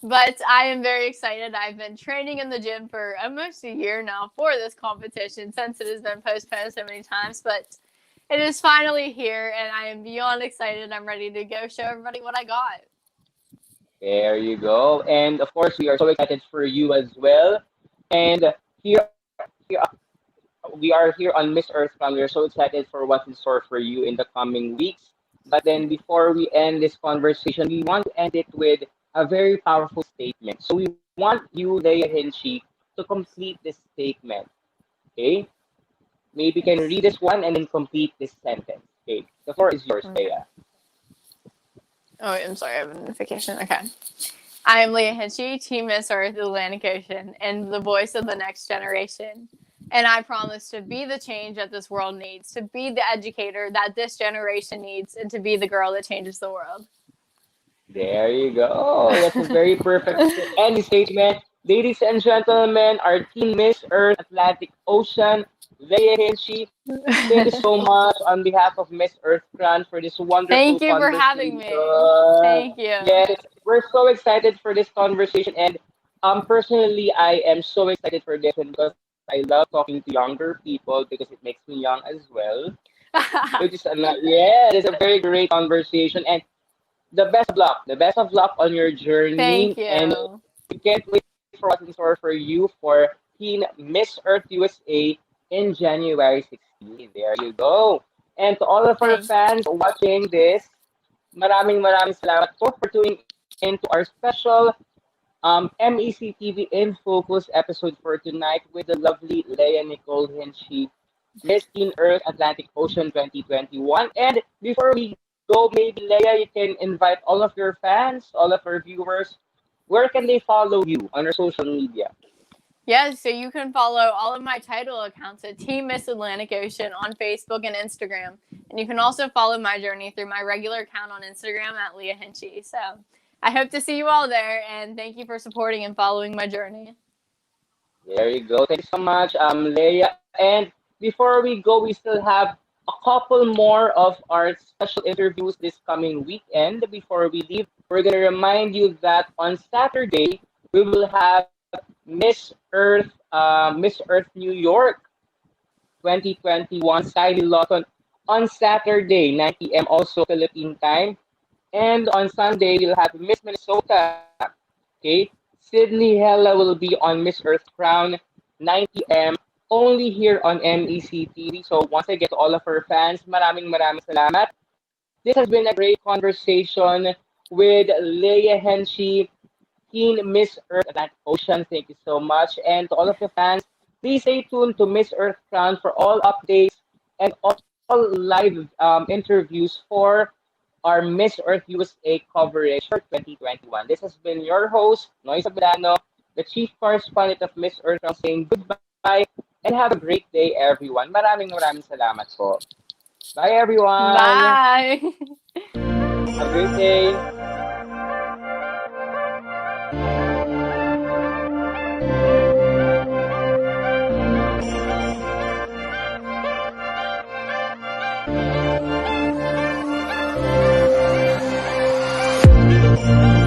But I am very excited. I've been training in the gym for almost a year now for this competition since it has been postponed so many times. But it is finally here, and I am beyond excited. I'm ready to go show everybody what I got. There you go. And of course, we are so excited for you as well. And here we are here on Miss Earth Crown. We are so excited for what's in store for you in the coming weeks. But then before we end this conversation, we want to end it with a very powerful statement. So we want you, Leah Hinchee, to complete this statement. Okay? Maybe you can read this one and then complete this sentence. Okay? The floor is yours, Leah. Oh, I'm sorry, I have a notification. Okay. I am Leah Hinchee, Team Miss Earth Atlantic Ocean, and the voice of the next generation. And I promise to be the change that this world needs, to be the educator that this generation needs, and to be the girl that changes the world. There you go. That's a very perfect ending statement. Ladies and gentlemen, our Team Miss Earth Atlantic Ocean Leah Hinchee. Thank you so much on behalf of Miss Earth Crown for this wonderful Thank you for having conversation. me. Thank you. Yes, we're so excited for this conversation, and personally, I am so excited for this one because I love talking to younger people because it makes me young as well. Which is yeah, it's a very great conversation, and the best of luck on your Thank journey, and you. we can't wait for what's in store for you for Teen Miss Earth USA in January 16. There you go. And to all of our Thank fans watching this, maraming salamat po for tuning into our special MEC TV in Focus episode for tonight with the lovely Leah Nicole Hinchee, Miss Teen Earth Atlantic Ocean 2021. And before we go, maybe Leah, you can invite all of your fans, all of our viewers. Where can they follow you on our social media? Yes, so you can follow all of my title accounts at Team Miss Atlantic Ocean on Facebook and Instagram. And you can also follow my journey through my regular account on Instagram at Leah Hinchee. So I hope to see you all there, and thank you for supporting and following my journey. There you go. Thank you so much, Leah. And before we go, we still have a couple more of our special interviews this coming weekend. Before we leave, we're going to remind you that on Saturday, we will have Miss Earth New York 2021 Skyly Lawson on Saturday, 9 p.m. also Philippine time. And on Sunday, we'll have Miss Minnesota. Okay, Sydney Hella will be on Miss Earth Crown, 9 p.m. only here on MEC TV. So once again, to all of our fans, maraming salamat. This has been a great conversation with Leah Henshey, Teen Miss Earth Atlantic Ocean. Thank you so much. And to all of the fans, please stay tuned to Miss Earth Crown for all updates and all live interviews for our Miss Earth USA coverage for 2021. This has been your host, Noy Sabedano, the Chief Correspondent of Miss Earth Crown, saying goodbye and have a great day, everyone. Maraming salamat po. Bye, everyone. Bye. Have a great day. Thank you.